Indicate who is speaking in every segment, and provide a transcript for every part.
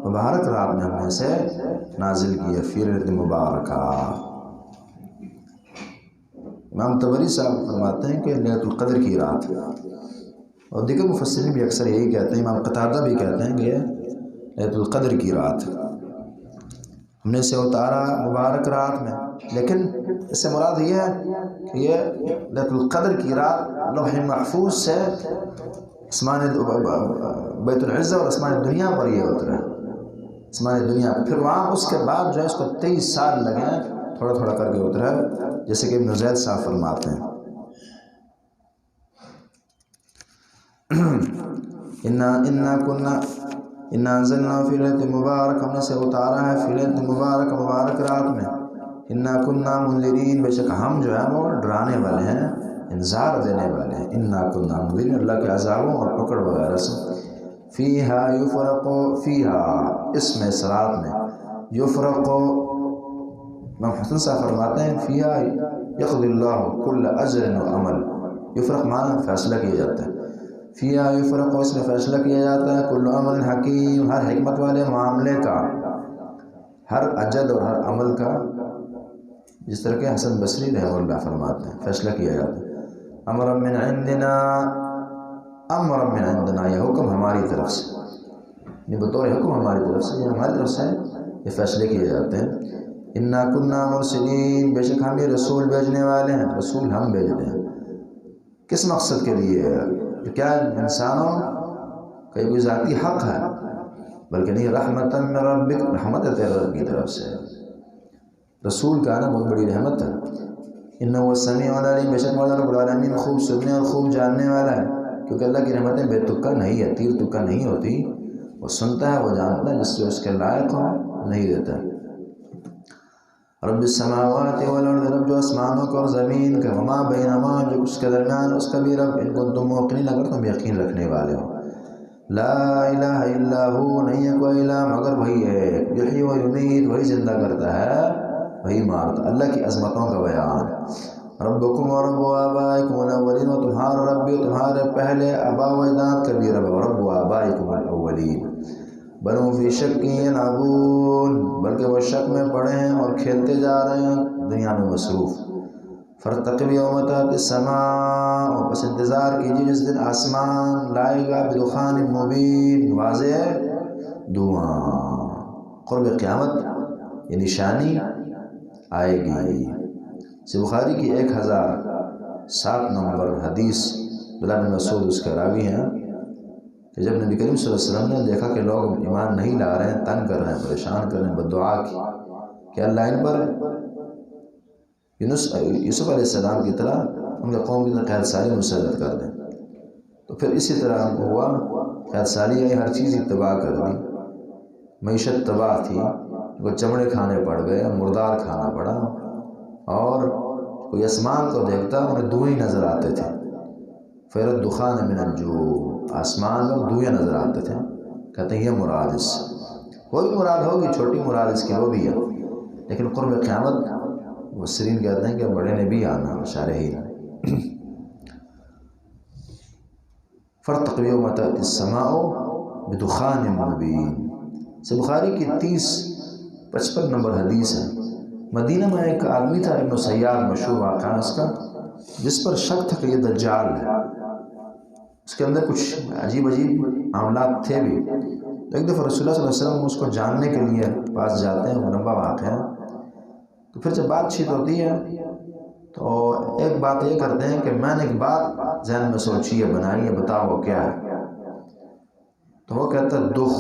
Speaker 1: مبارک رات میں ہم نے اسے نازل کیا فی لیلۃ مبارکہ۔ امام طبری صاحب فرماتے ہیں کہ لیلۃ القدر کی رات، اور دیگر مفسرین بھی اکثر یہی کہتے ہیں، امام قتادہ بھی کہتے ہیں کہ یہ لیلۃ القدر کی رات ہم نے اسے اتارا مبارک رات میں۔ لیکن اس سے مراد یہ ہے کہ یہ لیلۃ القدر کی رات لوح محفوظ سے آسمان بیت العزہ اور آسمان دنیا پر یہ اترا، آسمان دنیا، پھر وہاں اس کے بعد جو ہے اس کو 23 سال لگے ہیں، تھوڑا تھوڑا کر کے اترا، جیسے کہ ابن زید صاحب فرماتے ہیں انا انزلنا فی لیلۃ مبارک، ہم نے اسے اتارا ہے فی لیلۃ مبارک، مبارک رات میں۔ انا کنا منذرین، بے شک ہم جو ہے وہ ڈرانے والے ہیں، انذار دینے والے ہیں۔ انا کنا منذرین، اللہ کے عذابوں اور پکڑ وغیرہ سے۔ فیہا یفرق، فیہا اس میں اس رات میں، یفرق، امام حسن صاحب فرماتے ہیں فیہا یقضی اللہ کل اجر و عمل، یفرق معنی فیصلہ کیا جاتا ہے، فیہا یفرق اس میں فیصلہ کیا جاتا ہے کل عمل حکیم، ہر حکمت والے معاملے کا، ہر اجل اور ہر عمل کا، جس طرح کہ حسن بصری رحمہ اللہ فرماتے ہیں فیصلہ کیا جاتا ہے۔ امر من عندنا، امر من عندنا، یہ حکم ہماری طرف سے، یہ بطور حکم ہماری طرف سے، یہ ہماری طرف سے یہ فیصلے کیے جاتے ہیں۔ انا کنا مرسلین، بے شک ہم یہ رسول بھیجنے والے ہیں، رسول ہم بھیجتے ہیں۔ کس مقصد کے لیے؟ کیا انسانوں کا کوئی ذاتی حق ہے؟ بلکہ نہیں، رحمت من ربک، رحمت ہے تیرے رب کی طرف سے، رسول کا نا بہت بڑی رحمت ہے۔ انہ وہ سمیع العلیم، بے شک اللہ رب العالمین خوب سننے اور خوب جاننے والا ہے، کیونکہ اللہ کی رحمتیں بے تکا نہیں ہے، تیر تکا نہیں ہوتی، وہ سنتا ہے، وہ جانتا ہے، جس سے اس کے لائق ہو نہیں دیتا۔ رب السماوات والارض، رب جو آسمانوں کا اور زمین کا، وما بینہما، جو اس کے درمیان، اس کا بھی رب، ان کنتم موقنین، اگر تم یقین رکھنے والے ہو۔ لا الہ الا ہو، نہیں ہے کوئی الہ مگر وہی ہے، یحیی و یمیت، وہی زندہ کرتا ہے وہی مارتا، اللہ کی عظمتوں کا بیان۔ ربکم و رب آبائکم الاولین، و تمہارا رب بھی تمہارے پہلے آباء و اجداد کا بھی رب، و رب آبائکم الاولین۔ بل ہم فی شک یلعبون، بلکہ وہ شک میں پڑے ہیں اور کھیلتے جا رہے ہیں، دنیا میں مصروف۔ فارتقب یوم تأتی السماء، بس انتظار کیجیے جس دن آسمان لائے گا بدخان مبین، واضح دھواں، قرب قیامت یہ نشانی آئے گی۔ بخاری کی 1007 نمبر حدیث، عبداللہ بن مسعود اس کے راوی ہیں، کہ جب نبی کریم صلی اللہ علیہ وسلم نے دیکھا کہ لوگ ایمان نہیں لا رہے ہیں، تنگ کر رہے ہیں، پریشان کر رہے ہیں، بددعا کی کہ اللہ ان پر یوسف علیہ السلام کی طرح، ان کے قوم کی طرح قحط سالی مسلط کر دیں، تو پھر اسی طرح ان کو ہوا، قحط سالی آئی، ہر چیز تباہ کر دی، معیشت تباہ تھی، وہ چمڑے کھانے پڑ گئے، مردار کھانا پڑا، اور کوئی آسمان کو دیکھتا انہیں دھوئیں نظر آتے تھے، فیرت دخان من الجوع، آسمان میں دھوئیں نظر آتے تھے، کہتے ہیں یہ مراد اس سے، وہ بھی مراد ہوگی، چھوٹی مراد اس کی وہ بھی ہے، لیکن قرب قیامت مفسرین کہتے ہیں کہ بڑے نے بھی آنا، شارحین۔ فارتقب یوم تأتی السماء بدخان مبین، بخاری کی 55 نمبر حدیث ہے۔ مدینہ میں ایک آدمی تھا، ابن سیار مشہور واقعہ اس کا، جس پر شک تھا کہ یہ دجال ہے، اس کے اندر کچھ عجیب معاملات تھے بھی، تو ایک دفعہ رسول اللہ صلی اللہ علیہ وسلم اس کو جاننے کے لیے پاس جاتے ہیں، وہ لمبا واقعہ ہے، تو پھر جب بات چیت ہوتی ہے تو ایک بات یہ کرتے ہیں کہ میں نے ایک بات ذہن میں سوچی ہے، بنائی ہے، بتاؤ وہ کیا ہے، تو وہ کہتا ہے دخ،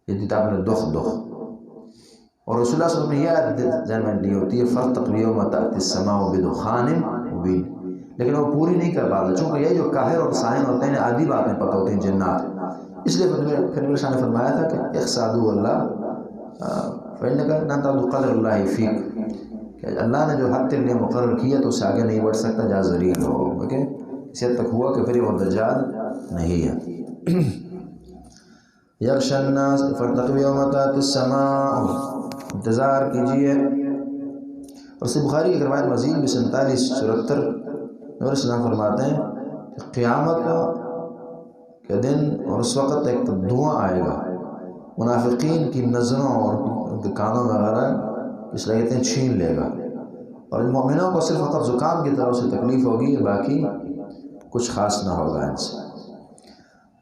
Speaker 1: یہ کتاب نے دخ، اور رسول اللہ صلی اللہ علیہ وسلم نے یہ آیت ذہن میں لی ہوتی ہے، فارتقب یوم تأتی السماء بدخان مبین، لیکن وہ پوری نہیں کر پاتا، چونکہ یہ جو کاہر اور ساحر ہوتے ہیں آدھی باتیں پتہ ہوتی ہیں جنات، اس لیے پھر میرے شاہ نے فرمایا تھا کہ اخسادو اللہ فإنک لن تعدو قدر اللہ فیک، کہ اللہ نے جو حد تیرے لیے مقرر کیا تو اس سے آگے نہیں بڑھ سکتا، جہاں ذلیل ہو، اوکے، اس حد تک ہوا کہ پھر وہ دجال نہیں ہے۔ یغشی الناس، فارتقب یوم تأتی السماء، انتظار کیجیے، اور سے بخاری کی روایت مزید بھی 47-74 نور اسلام فرماتے ہیں کہ قیامت کے دن اور اس وقت ایک دھواں آئے گا، منافقین کی نظروں اور ان کے کانوں وغیرہ کی صلاحیتیں چھین لے گا، اور ان مومنوں کو صرف فقط زکام کی طرف سے تکلیف ہوگی، باقی کچھ خاص نہ ہوگا ان سے۔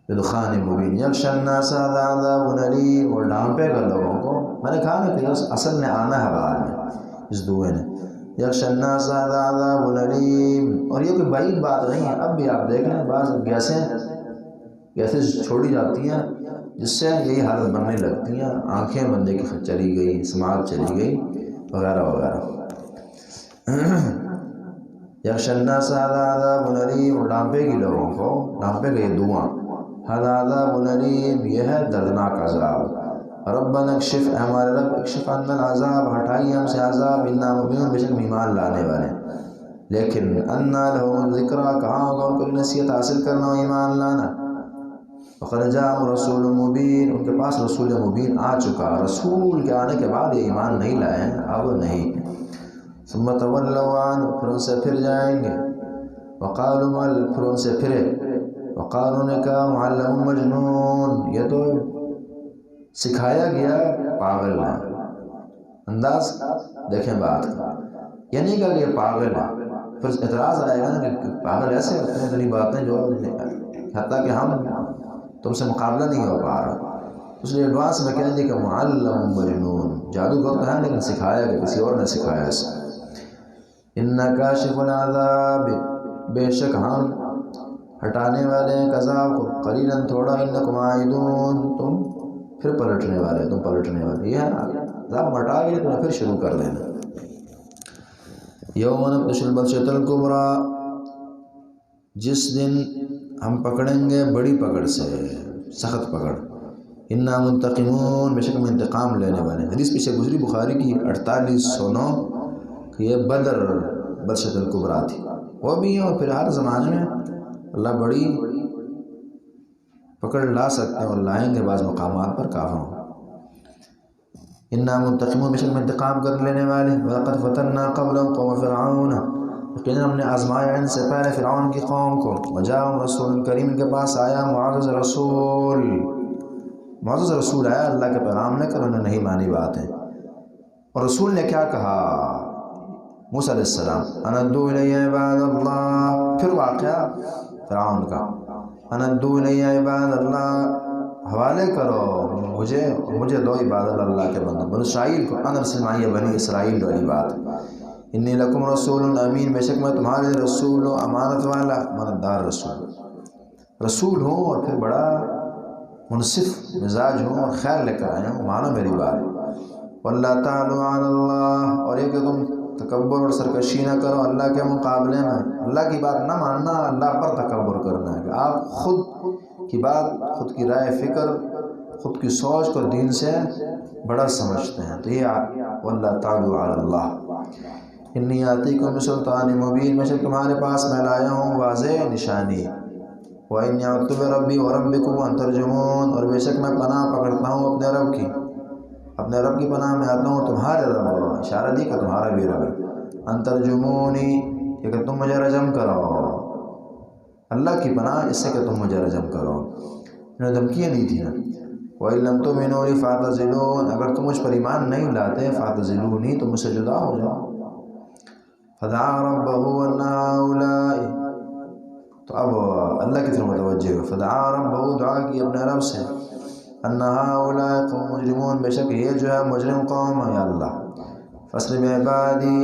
Speaker 1: بدخان مبین یغشی الناس عذاب علیم، اور ڈانپے گا لوگوں کو۔ میں نے کہا نا کہ اصل نے آنا ہے بعد میں اس دعوے نے، یغشی الناس عذاب علیم، اور یہ کوئی بعید بات نہیں ہے۔ اب بھی آپ دیکھ لیں بعض گیسیں چھوڑی جاتی ہیں جس سے یہی حالت بننے لگتی ہیں، آنکھیں بندے کی چلی گئی، سماعت چلی گئی وغیرہ وغیرہ۔ یغشی الناس عذاب علیم، اور ڈانپے گی لوگوں کو، ڈانپے گا یہ دعا، عذاب علیم، یہ ہے دردناک عذاب۔ ربنا اکشف، اے ہمارے رب، اکشف عنا العذاب، ہٹائیے ہم سے عذاب، انا مؤمنون، بے شک ہم ایمان لانے والے۔ لیکن انا لهم الذکریٰ، کہاں ہوگا ان کو نصیحت حاصل کرنا و ایمان لانا۔ وقد جاءہم رسول مبین، ان کے پاس رسول مبین آ چکا، رسول کے آنے کے بعد یہ ایمان نہیں لائے ہیں، اب نہیں۔ ثم تولوا عنہ، پھر ان سے پھر جائیں گے، وقالوا، پھر ان سے پھرے، وقالوا نے کہا معلم مجنون، یہ تو سکھایا گیا پاگل ہے۔ انداز دیکھیں بات کا، یہ نہیں کہا کہ یہ پاگل ہے، پھر اعتراض آئے گا نا کہ پاگل ایسے ہوتے ہیں، اتنی باتیں جو حتیٰ کہ ہم تم سے مقابلہ نہیں ہو پا رہا، اس لیے ایڈوانس میں کہہ دیا کہ معلم مجنون، جادوگر تو ہے لیکن سکھایا گیا، کسی اور نے سکھایا اسے۔ انا کاشف العذاب، بے شک ہم ہٹانے والے ہیں عذاب کو، قلیلا تھوڑا، انکم عائدون، تم پھر پلٹنے والے، تم پلٹنے والے، یہ ہے نا عذاب ہٹا کے تمہیں پھر شروع کر دینا۔ یوم نبطش البطشۃ الکبریٰ، جس دن ہم پکڑیں گے بڑی پکڑ سے، سخت پکڑ۔ انا منتقمون، بے شک ہم انتقام لینے والے ہیں۔ حدیث پیچھے گزری بخاری کی 4809 کہ یہ بدر بطشۃ الکبریٰ تھی، وہ بھی ہے، اور پھر ہر زمانے میں اللہ بڑی پکڑ لا سکتے ہیں اور لائیں گے بعض مقامات پر کافروں۔ انا منتقمون، بے شک ہم انتقام کر لینے والے۔ وَلَقَدْ فَتَنَّا قَبْلَهُمْ قَوْمَ فِرْعَوْنَ، یقیناً ہم نے آزمایا ان سے پہلے فرعون کی قوم کو۔ وَجَاءَهُمْ رَسُولٌ کریم، ان کے پاس آیا معزز رسول، معزز رسول آیا، اللہ کے پیغام لے کر، انہوں نے نہیں مانی باتیں۔ اور رسول نے کیا کہا؟ موسیٰ علیہ السلام، أَنْ أَدُّوا إِلَيَّ عِبَادَ اللَّهِ، پھر واقعہ فرعون کا، أَنْ أَدُّوا إِلَيَّ عِبَادَ اللَّهِ، حوالے کرو مجھے دو عبادت اللہ کے بندوں، بنو اسرائیل کو، ان ارسل معی بنی اسرائیل والی بات۔ انی لکم رسول امین، بے شک میں تمہارے رسول ہوں، امانت والا، امانتدار رسول ہوں، اور پھر بڑا منصف مزاج ہوں، اور خیر لے کر آیا ہوں، مانو میری بات۔ وَاللَّہ تَعْلُوا عَلَى اللَّهِ، اور یہ کہ تم تکبر اور سرکشی نہ کرو اللہ کے مقابلے میں، اللہ کی بات نہ ماننا، اللہ پر تکبر کرنا ہے کہ آپ خود کی بات، خود کی رائے فکر، خود کی سوچ کو دین سے بڑا سمجھتے ہیں، تو یہ وَاللَّہ تَعْلُوا عَلَى اللَّهِ انی آتیکم بسلطان مبین، بے شک تمہارے پاس میں لایا ہوں واضح نشانی۔ وَإِنِّي عُذْتُ بِرَبِّي وَرَبِّكُمْ أَن تَرْجُمُونِ، اور بے شک میں پناہ پکڑتا ہوں اپنے رب کی، اپنے رب کی پناہ میں آتا ہوں، تمہارے رب، اشارہ دی کہ تمہارا بھی رب ہے۔ ان ترجمونی، کہ تم مجھے رجم کرو، اللہ کی پناہ اس سے کہ تم مجھے رجم کرو، انہوں نے دھمکیاں دی تھی نا۔ وَإِن لَّمْ تُؤْمِنُوا لِي فَاعْتَزِلُونِ، اگر تم مجھ پر ایمان نہیں لاتے، فَاعْتَزِلُونِی، تم مجھ سے جدا ہو جاؤ۔ فَدَعَا رَبَّهُ أَنَّ هَٰؤُلَاءِ، تو اب اللہ کی طرف متوجہ ہو، فَدَعَا رَبَّهُ، دعا کی اپنے رب سے، أَنَّ هَٰؤُلَاءِ قَوْمٌ مُجْرِمُونَ، بے شک یہ جو ہے مجرم قوم ہے، یا اللہ۔ فَأَسْرِ بِعِبَادِی،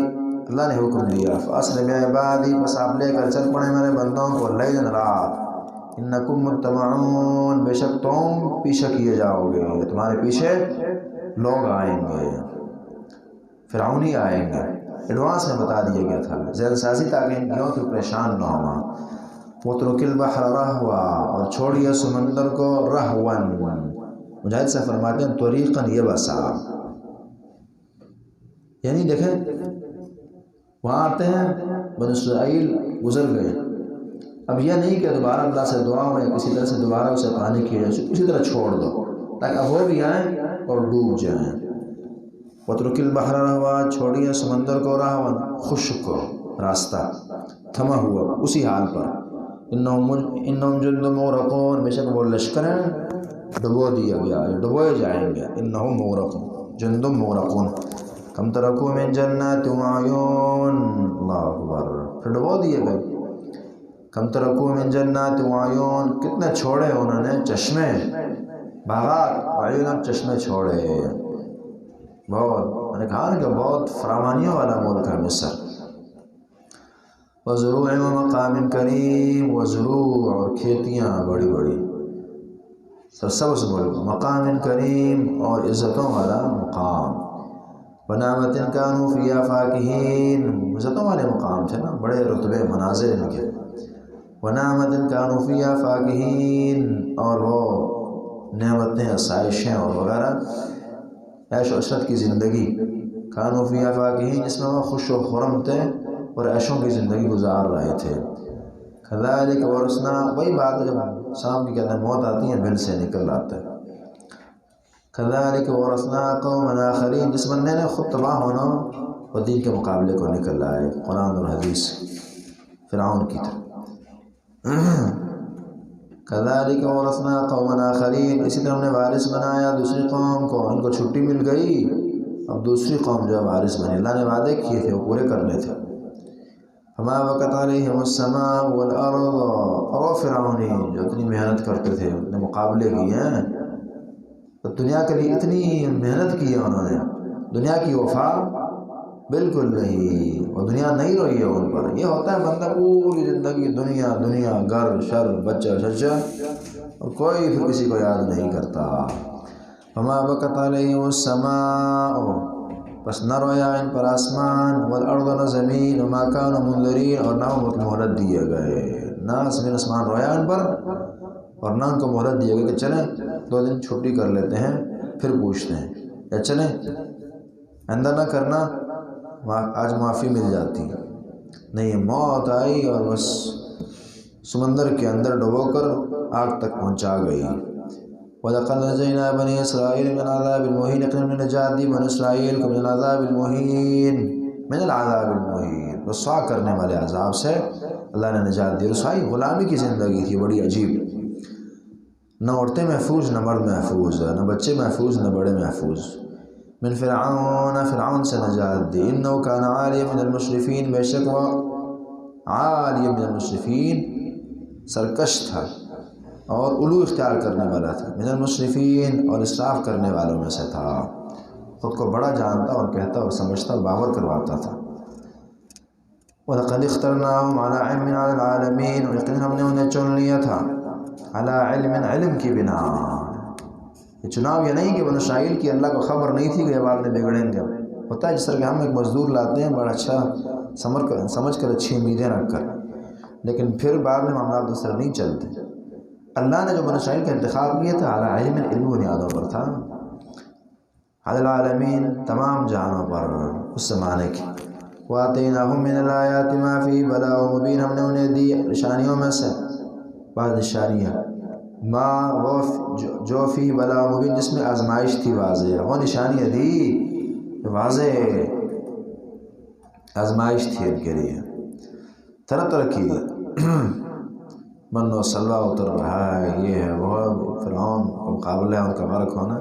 Speaker 1: اللہ نے حکم دیا، فَأَسْرِ بِعِبَادِی، بس آپ لے کر چل پڑے میرے بندوں کو، لیلاً رات، اِنَّکُم مُتَّبَعُونَ، بے شک تم پیچھے کیے جاؤ گے، تمہارے پیچھے لوگ آئیں گے، فرعونی آئیں گے، ایڈوانس میں بتا دیا گیا تھا، ذہن سازی تاکہ ان کیوں کہ پریشان نہ ہوا۔ وَاتْرُكِ الْبَحْرَ رَهْوًا، اور چھوڑیے سمندر کو، رَهْوًا، مجاہد سے فرماتے ہیں طریقاً یبسا، یعنی دیکھیں وہاں آتے ہیں بنو اسرائیل گزر گئے، اب یہ نہیں کہ دوبارہ اللہ سے دعا ہو یا کسی طرح سے دوبارہ اسے پانی کیا جائے، اسی طرح چھوڑ دو تاکہ اب وہ بھی آئیں اور ڈوب جائیں۔ وَاتْرُكِ الْبَحْرَ رَهْوًا، چھوڑیے سمندر کو، رَهْوًا، خشک راستہ تھما ہوا اسی حال پر، اِنَّهُمْ جُندٌ مُغْرَقُونَ، بے شک وہ لشکر ہیں ڈبو دیا گیا، ڈبوئے جائیں گے. انہم مغرقون جند مغرقون. کم ترکوا من جنات وعیون، اللہ اکبر، پھر ڈبو دیے گئے. کم ترکوا من جنات وعیون، کتنے چھوڑے انہوں نے چشمے، باغات، وعیون چشمے چھوڑے. بہت، میں نے کہا نا کہ بہت فراوانیوں والا ملک ہے مصر. وزروع ومقام کریم، وزروع اور کھیتیاں بڑی بڑی، سرسبز ملک، مقام کریم اور عزتوں والا مقام. ونعمت کانوا فیہا فاکہین، عزتوں والے مقام تھے نا، بڑے رتبے مناظر ان کے. ونعمت کانوا فیہا فاکہین، اور وہ نعمتیں، آسائشیں اور وغیرہ، عیش و عشرت کی زندگی. کانوا فیہا فاکہین، جس میں وہ خوش و خرم تھے اور عیشوں کی زندگی گزار رہے تھے. کذالک ورثنا، وہی بات ہے جب شام کی کہتے ہیں موت آتی ہے دل سے نکل آتا ہے. کذالک ورثنا قوما آخرین، جس بندے نے خود تباہ ہونا اور دین کے مقابلے کو نکل آئے، قرآن اور حدیث، فرعون کی طرح. کذالک ورثنا قوما آخرین، اسی طرح ہم نے وارث بنایا دوسری قوم کو. ان کو چھٹی مل گئی، اب دوسری قوم جو ہے وارث بنی. اللہ نے وعدے کیے تھے وہ پورے کرنے تھے. فما بکت علیہم السماء والارض، اور فرعونی جو اتنی محنت کرتے تھے، اپنے مقابلے کیے ہیں، تو دنیا کے لیے اتنی محنت کی ہے انہوں نے، دنیا کی وفا بالکل نہیں، اور دنیا نہیں روئی ہے ان پر. یہ ہوتا ہے بندہ پوری زندگی دنیا دنیا، گھر شر، بچہ شچہ، اور کوئی پھر کسی کو یاد نہیں کرتا. فما بکت علیہم السماء، بس نہ رویا ان پر آسمان، والارض، نہ زمین، وما کانوا منذرین، اور نہ مہلت دیے گئے. نہ زمین آسمان رویا ان پر، اور نہ ان کو مہلت دیے گئے کہ چلیں 2 دن چھٹی کر لیتے ہیں پھر پوچھتے ہیں، یا چلیں اندر نہ کرنا آج معافی مل جاتی. نہیں، موت آئی اور بس سمندر کے اندر ڈبو کر آگ تک پہنچا گئی. وَلَقَدْ نَجَّيْنَا بَنِي إِسْرَائِيلَ مِنَ الْعَذَابِ الْمُهِينِ، یقیناً ہم نے نجات دی بنی اسرائیل کو من العذاب المہین، من العذاب المہین، رسوا کرنے والے عذاب سے اللہ نے نجات دی. رسوائی غلامی کی زندگی تھی بڑی عجیب، نہ عورتیں محفوظ، نہ مرد محفوظ، نہ بچے محفوظ، نہ بڑے محفوظ. من فرعون، فرعون سے نجات دی. انه كان عالیا من المسرفین، بے شک وہ عالیا من المسرفین، سرکش تھا اور علو اختیار کرنے والا تھا. من المسرفین، اور اسراف کرنے والوں میں سے تھا، خود کو بڑا جانتا اور کہتا اور سمجھتا اور باور کرواتا تھا. وَلَقَدِ اخْتَرْنَاهُمْ عَلَىٰ عِلْمٍ عَلَى الْعَالَمِينَ، اور یقیناً ہم نے انہیں چن لیا تھا عَلَىٰ عِلْمٍ، علم کی بنا. یہ چناؤ یہ نہیں کہ بنی اسرائیل کی اللہ کو خبر نہیں تھی کہ یہ بعد میں بگڑیں گے. ہوتا ہے جس طرح کہ ہم ایک مزدور لاتے ہیں بڑا اچھا سمجھ کر اچھی امیدیں رکھ کر، لیکن پھر بعد میں معاملات دوسرے نہیں چلتے. اللہ نے جو بنی اسرائیل کا انتخاب کیا تھا علی علم، علم بنیادوں پر تھا، علی العالمین، تمام جہانوں پر اس زمانے کی. وَآتَيْنَاهُم مِّنَ الْآيَاتِ مَا فِيهِ بَلَاءٌ مُبِينٌ، ہم نے انہیں دی نشانیوں میں سے بعض نشانیاں، ما وہ جو فی بلاء مبین، جس میں آزمائش تھی واضح، وہ نشانیاں دی واضح آزمائش تھی ان کے لیے. طرح طرح کی من و سلوہ اتر رہا ہے، یہ ہے وہ، فرعون کا مقابلہ ہے ان کا غرق ہونا.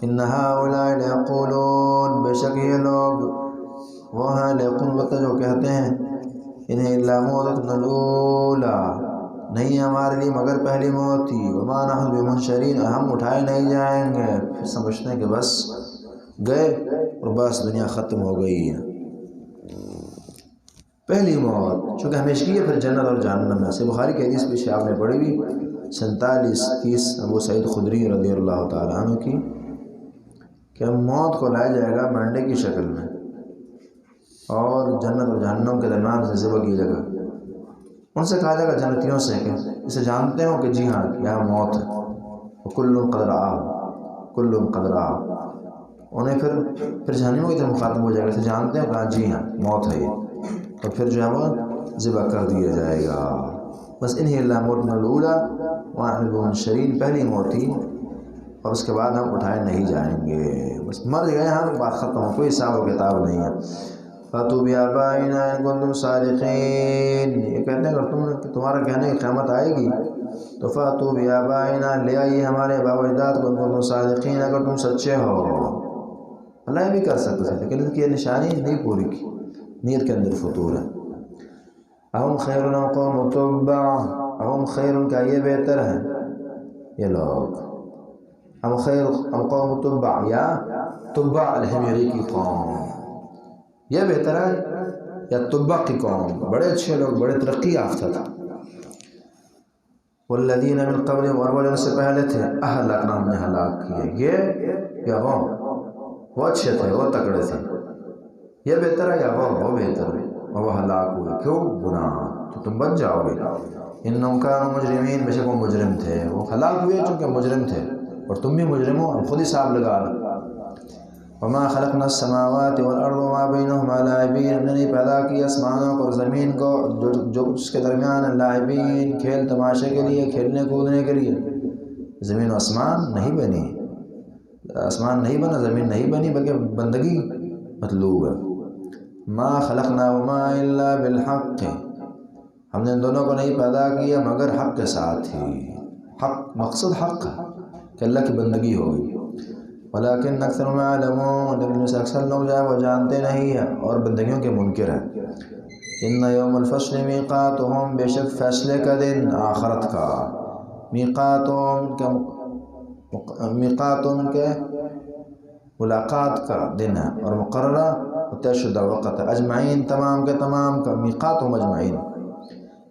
Speaker 1: ان ہؤلاء لیقولون، بے شک یہ لوگ وہ ہیں، لیقولون جو کہتے ہیں، انہیں الا موتتنا الاولی، نہیں ہمارے لیے مگر پہلی موت تھی، وما نحن بمنشرین، ہم اٹھائے نہیں جائیں گے. پھر سمجھتے ہیں کہ بس گئے اور بس دنیا ختم ہو گئی ہے. پہلی موت چونکہ ہمیشگی ہے، پھر جنت اور جہنم میں سے. بخاری کی حدیث پیچھے آپ نے پڑھی بھی 47-30 ابو سعید خدری رضی اللہ تعالیٰ عنہ کی، کہ موت کو لایا جائے گا مینڈے کی شکل میں اور جنت اور جہنم کے درمیان سے ذبح کی جگہ. ان سے کہا جائے گا جنتیوں سے کہ اسے جانتے ہو کہ جی ہاں یہاں موت ہے، کل قد رآہ، کل قد رآہ. انہیں پھر جہنمیوں کی طرف مخاطب ہو جائے گا، اسے جانتے ہو کہا جی ہاں موت ہے یہ، تو پھر جو ہے وہ ذبح کر دیا جائے گا. بس انہیں اللہ موتنا الاولی ونحن بمنشرین، پہلی موت تھی اور اس کے بعد ہم اٹھائے نہیں جائیں گے، بس مر گئے ہم، بات ختم ہو، کوئی حساب و کتاب نہیں ہے. فَأْتُوا بِآبَائِنَا إِن كُنتُمْ صَادِقِينَ، یہ کہتے ہیں اگر تمہارا کہنے کی قیامت آئے گی تو فاتو بیابائنا، لے آئیے ہمارے باپ اجداد کو، تم صادقین اگر تم سچے ہو۔ اللہ یہ بھی کر سکتے تھے لیکن ان کی یہ نشانی نہیں پوری کی، نیت کے اندر فطور ہے۔ اہم خیر ام قوم تبع، اہم خیر کا یہ بہتر ہے یہ لوگ، ام خیر ام قوم تبع یا تبع الحمری کی قوم، یہ بہتر ہے یا تبع کی قوم؟ بڑے اچھے لوگ، بڑے ترقی یافتہ تھا۔ والذین من قبلہم، اور وہ جو ان سے پہلے تھے، اہلکنا، ہم نے ہلاک کیے، یہ یا وہ اچھے تھے، وہ تکڑے تھے، یہ بہتر ہے یا وہ بہتر ہے؟ اور وہ ہلاک ہوئے، کیوں؟ گناہ، تو تم بچ جاؤ گے۔ انہم کانوا مجرمین، بے شک وہ مجرم تھے، وہ ہلاک ہوئے چونکہ مجرم تھے، اور تم بھی مجرم ہو، اب خود حساب لگا لو۔ وما خلقنا السماوات والارض وما بینہما لاعبین، ہم نے نہیں پیدا کیا آسمانوں کو اور زمین کو جو اس کے درمیان ہے، لاعبین، کھیل تماشے کے لیے، کھیلنے کودنے کے لیے۔ زمین و آسمان نہیں بنی، آسمان نہیں بنا، زمین نہیں بنی، بلکہ بندگی مطلوب ہے۔ ما خلقناہما الا بالحق، ہم نے ان دونوں کو نہیں پیدا کیا مگر حق کے ساتھ ہی، حق مقصد حق ہے کہ اللہ کی بندگی ہوگی۔ ولیکن اکثر ما یعلمون، لیکن میں سے اکثر لوگ جو ہے وہ جانتے نہیں ہیں اور بندگیوں کے منکر ہیں۔ ان یوم الفصل میقاتہم، بے شک فیصلے کا دن آخرت کا، میقاتہم کے ملاقات کا دن ہے، اور مقررہ طے شدہ وقت ہے، اجمعین، تمام کے تمام کا، میقاتہم اجمعین۔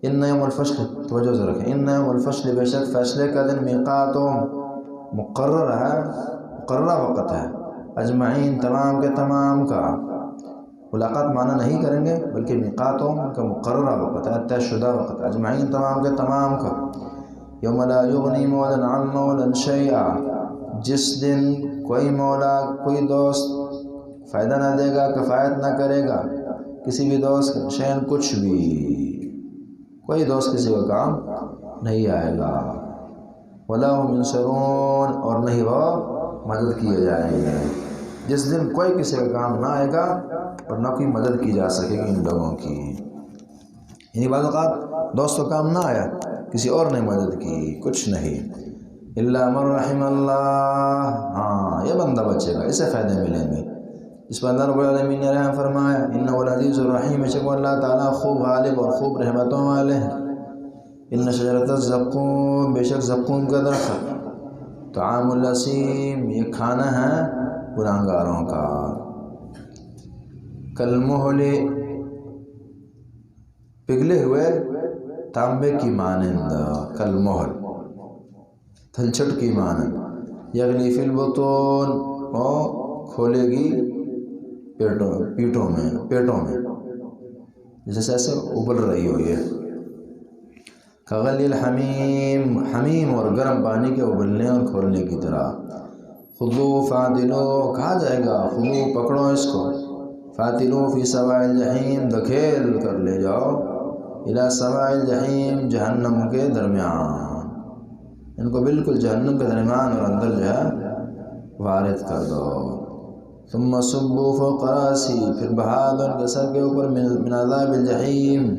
Speaker 1: ان یوم الفصل، توجہ سے رکھیں، ان یوم الفصل، بے شک فیصلے کا دن، میقاتہم مقرر ہے، مقررہ وقت ہے، اجمعین، تمام کے تمام کا۔ ملاقات معنی نہیں کریں گے بلکہ میقاتہم ان کا مقررہ وقت ہے، طے شدہ وقت، اجمعین، تمام کے تمام کا۔ یوم لا یغنی مولا عن مولا شیئا، جس دن کوئی مولا، کوئی دوست فائدہ نہ دے گا، کفایت نہ کرے گا کسی بھی دوست کا، شیئن کچھ بھی، کوئی دوست کسی کا کام نہیں آئے گا۔ ولا هم ينصرون، اور نہیں وہ مدد کیے جائیں گے، جس دن کوئی کسی کا کام نہ آئے گا اور نہ کوئی مدد کی جا سکے گی ان لوگوں کی۔ یعنی بعض اوقات دوست کا کام نہ آیا، کسی اور نے مدد کی، کچھ نہیں۔ الا من رحم اللہ، ہاں یہ بندہ بچے گا، اسے فائدے ملیں گے جس پر اللہ رب العالمین نے رحم فرمایا۔ انہ العزیز الرحیم، بے شک اللہ تعالیٰ خوب غالب اور خوب رحمتوں والے ہیں۔ ان شجرۃ الزقوم، بے شک زقوم کا درخت، طعام الاثیم، یہ کھانا ہے گناہگاروں کا۔ کالمہل، پگھلے ہوئے تانبے کی مانند، کالمہل، تھلچھٹ کی مانند، یغلی فی البطون، اور کھولے گی پیٹوں میں، جیسے ایسے ابل رہی ہو یہ۔ کغلی الحمیم، حمیم اور گرم پانی کے ابلنے اور کھولنے کی طرح۔ خذو فاعتلو، کہا جائے گا خذو، پکڑو اس کو، فاعتلو فی سواء الجحیم، دھکیل کر لے جاؤ، الی سواء الجحیم، جہنم کے درمیان، ان کو بالکل جہنم کے درمیان اور اندر جو ہے وارد کر دو۔ ثم صبوا فوق راسی، پھر بہا دو ان کے سر کے اوپر، من عذاب الجحیم،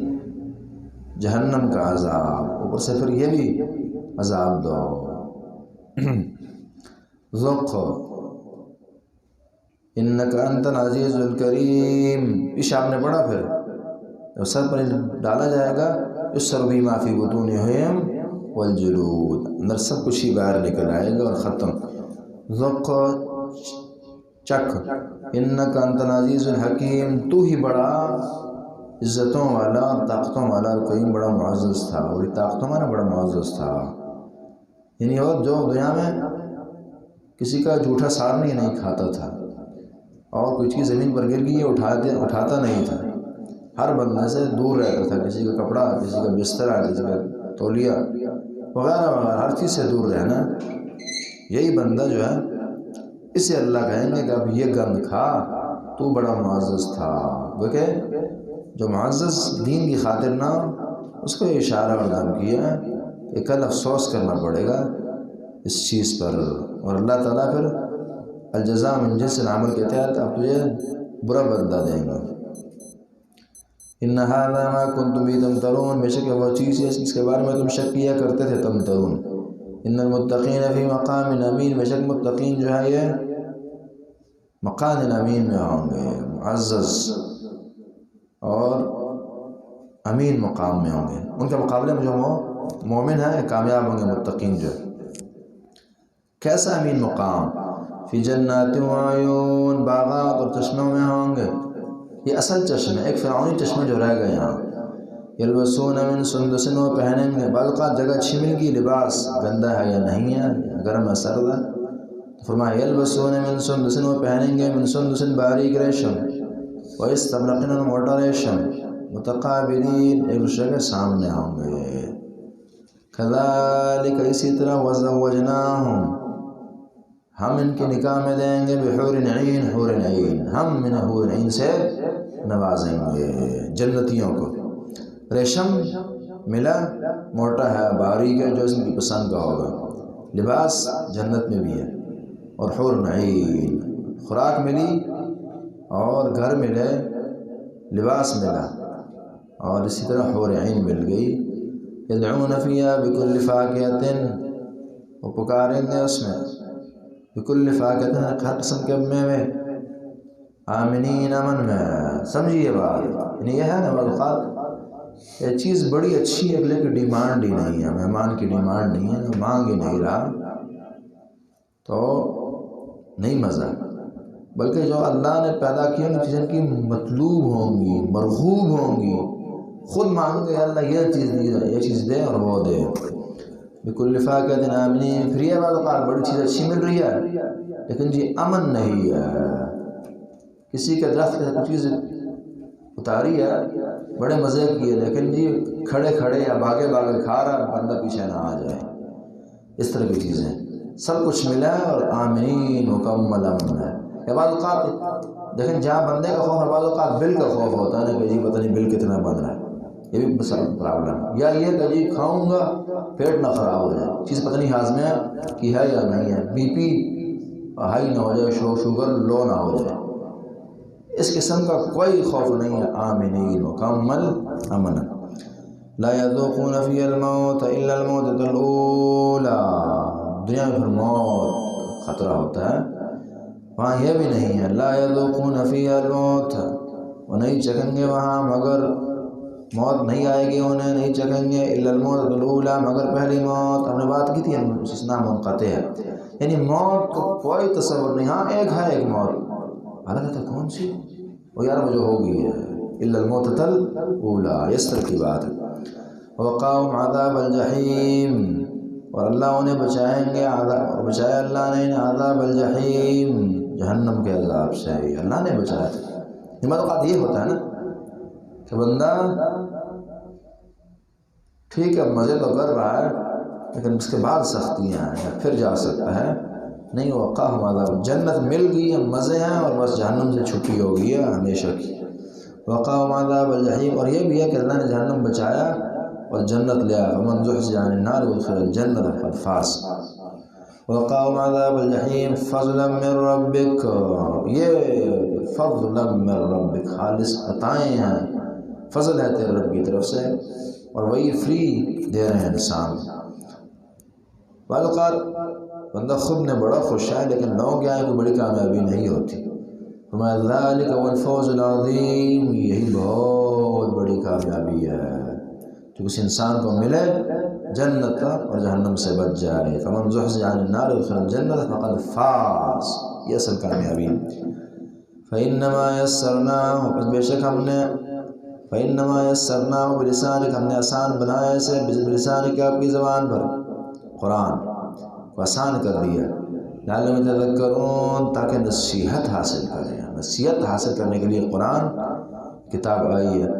Speaker 1: جہنم کا عذاب، اوپر سے پھر یہ بھی عذاب دو۔ ذق انک انت العزیز الکریم، پیشاب نے پڑا، پھر جب سر پر ڈالا جائے گا، یشرب ما فی بطونہم والجلود، اندر سب کچھ ہی باہر نکل آئے گا اور ختم۔ ذق، چکھ، انک انت العزیز الحکیم، تو ہی بڑا عزتوں والا اور طاقتوں والا، الکریم بڑا معزز تھا، بڑی طاقتوں والا بڑا معزز تھا۔ یعنی اور جو دنیا میں کسی کا جھوٹا سارنی نہیں کھاتا تھا، اور کوئی چیز زمین پر گر گئی اٹھاتا نہیں تھا، ہر بندے سے دور رہتا تھا، کسی کا کپڑا، کسی کا بستر، کسی کا تولیہ وغیرہ وغیرہ، ہر چیز سے دور رہنا۔ یہی بندہ جو ہے، اسے اللہ کہیں گے کہ اب یہ گند کھا، تو بڑا معزز تھا۔ کیونکہ جو معزز دین کی خاطر نہ ہو، اس کو اشارہ اور دھمکی ہے کہ کل افسوس کرنا پڑے گا اس چیز پر، اور اللہ تعالیٰ پھر الجزاء من جنس العمل کے تحت اب تجھے برا بدلہ دیں گے۔ ان ھذا ما کنتم به تمترون، بے شک وہ چیز ہے جس کے بارے میں تم شک کیا کرتے تھے، تمترون۔ ان المتقین فی مقام امین، بے شک متقین جو ہے یہ مقام امین میں ہوں گے، معزز اور امین مقام میں ہوں گے۔ ان کے مقابلے میں جو مومن ہیں کامیاب ہوں گے، متقین جو کیسا امین مقام؟ فی جنات وعیون، باغات اور چشموں میں ہوں گے۔ یہ اصل چشمے، ایک فرعونی چشمے جو رہ گئے یہاں۔ یلبسون من سندس، وہ پہنیں گے، بعض اوقات جگہ اچھی مل گئی، لباس گندا ہے یا نہیں ہے، گرم ہے سرد ہے، فرمایا یلبسون من سندس، وہ پہنیں گے، من سندس باریک ریشم، واستبرق، موٹا ریشم، متقابلین، ایک دوسرے کے سامنے ہوں گے۔ کذالک، اسی طرح، وزوجناہم، ہم ان کے نکاح میں دیں گے، بحور عین، حور عین، ہم من حور عین سے نوازیں گے جنتیوں کو۔ ریشم ملا، موٹا ہے، باریک ہے، جو اس کی پسند کا ہوگا۔ لباس جنت میں بھی ہے، اور حور عین، خوراک ملی اور گھر ملے، لباس ملا، اور اسی طرح حور عین مل گئی۔ یدعون فیہا بکل فاکہۃ، وہ پکاریں گے اس میں، بکل فاکہۃ، ہر قسم کے میوے، آمنین، امن میں۔ سمجھیے بات، یعنی یہ ہے نا اوقات یہ چیز بڑی اچھی ہے لیکن ڈیمانڈ ہی نہیں ہے، مہمان کی ڈیمانڈ نہیں ہے، مانگ ہی نہیں رہا تو نہیں مزہ، بلکہ جو اللہ نے پیدا کیا ان چیزیں کی مطلوب ہوں گی، مرغوب ہوں گی، خود مانگو گے اللہ یہ چیز دی، یہ چیز دے اور وہ دے۔ بکل فاکہۃ آمنین، پھر یہ بات بڑی چیز اچھی مل رہی ہے لیکن جی امن نہیں ہے، کسی کے درخت سے کچھ چیز اتاری ہے، بڑے مزے کی ہے، لیکن جی کھڑے کھڑے یا بھاگے بھاگے کھا رہا، بندہ پیچھے نہ آ جائے، اس طرح کی چیزیں، سب کچھ ملا ہے اور آمنین، مکمل امن ہے۔ یا بعض اوقات دیکھیں جہاں بندے کا خوف ہے، بعض اوقات بل کا خوف ہوتا ہے نا کہ جی پتہ نہیں بل کتنا بن رہا ہے، یہ بھی پرابلم، یا یہ کہ جی کھاؤں گا پیٹ نہ خراب ہو جائے، چیز پتہ نہیں ہاضمہ کی ہے یا نہیں ہے، بی پی ہائی نہ ہو جائے، شوگر لو نہ ہو جائے، اس قسم کا کوئی خوف نہیں ہے، آمنین، مکمل امن۔ لا یذوقون فیہا الموت الا الموتۃ الاولی، دنیا میں پھر موت خطرہ ہوتا ہے، وہاں یہ بھی نہیں ہے، لا یذوقون فیہا الموت، وہ نہیں چکھیں گے وہاں مگر موت نہیں آئے گی انہیں، نہیں چکھیں گے، الا الموتۃ الاولی، مگر پہلی موت۔ ہم نے بات کی تھی استثناء منقطع ہے، یعنی موت کو کوئی تصور نہیں، ہاں ایک ہے ایک موت، اللہ کہتا ہے کون سی؟ وہ یار وہ جو ہوگی ہے، الا الموتۃ الاولی، اس طرح کی بات ہے۔ وقاهم عذاب الجحیم، اور اللہ انہیں بچائیں گے، اور بچایا اللہ نے عذاب الجحیم، جہنم کے عذاب سے، اللہ نے بچایا تھا۔ یہ بات یہ ہوتا ہے نا کہ بندہ ٹھیک ہے مزے تو کر رہا ہے لیکن اس کے بعد سختیاں ہیں، پھر جا سکتا ہے، نہیں، وقاهم عذاب، جنت مل گئی ہے، مزے ہیں، اور بس جہنم سے چھٹی ہو گئی ہے ہمیشہ کی۔ وقاهم عذاب الجحیم، اور یہ بھی ہے کہ اللہ نے جہنم بچایا اور جنت لیا، فمن زحزح عن النار وادخل الجنة فقد فاز۔ وقاهم عذاب الجحیم فضلا من ربک، یہ فضلا من ربک، خالص عطائیں ہیں، فضل ہے تیرے رب کی طرف سے، اور وہی فری دے رہے ہیں انسان۔ بعض اوقات بندہ خود میں بڑا خوش ہے لیکن لوگوں کے آئے کوئی بڑی کامیابی نہیں ہوتی، فرمایا ذالک هو الفوز العظیم، یہی بہت بڑی کامیابی ہے جو کسی انسان کو ملے جنت اور جہنم سے بچ جائے، فمن زحزح عن النار وادخل الجنة فقد فاز، یہ اصل کامیابی۔ فإنما يسرناه، پس بے شک ہم نے، فإنما يسرناه بلسانک، ہم نے آسان بنایا اسے، بلسانک، آپ کی زبان پر، قرآن کو آسان کر دیا، لعلہم یتذکرون، تاکہ نصیحت حاصل کریں، نصیحت حاصل کرنے کے لیے قرآن کتاب آئی ہے۔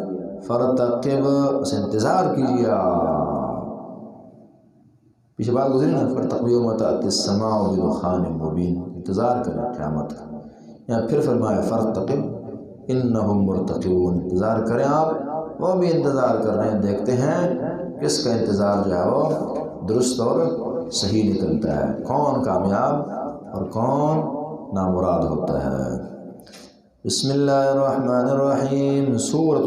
Speaker 1: فرتقب، اس انتظار کیجیے آپ، پیچھے بات گزری نا، فرتقب یوم تأتی السماء بدخان مبین، انتظار کریں قیامت کا، یا پھر فرمایا فرتقب انہم مرتقبون، انتظار کریں آپ، وہ بھی انتظار کر رہے ہیں، دیکھتے ہیں کس کا انتظار جو ہے وہ درست اور صحیح نکلتا ہے، کون کامیاب اور کون نامراد ہوتا ہے۔ بسم اللہ الرحمن الرحیم، سورۃ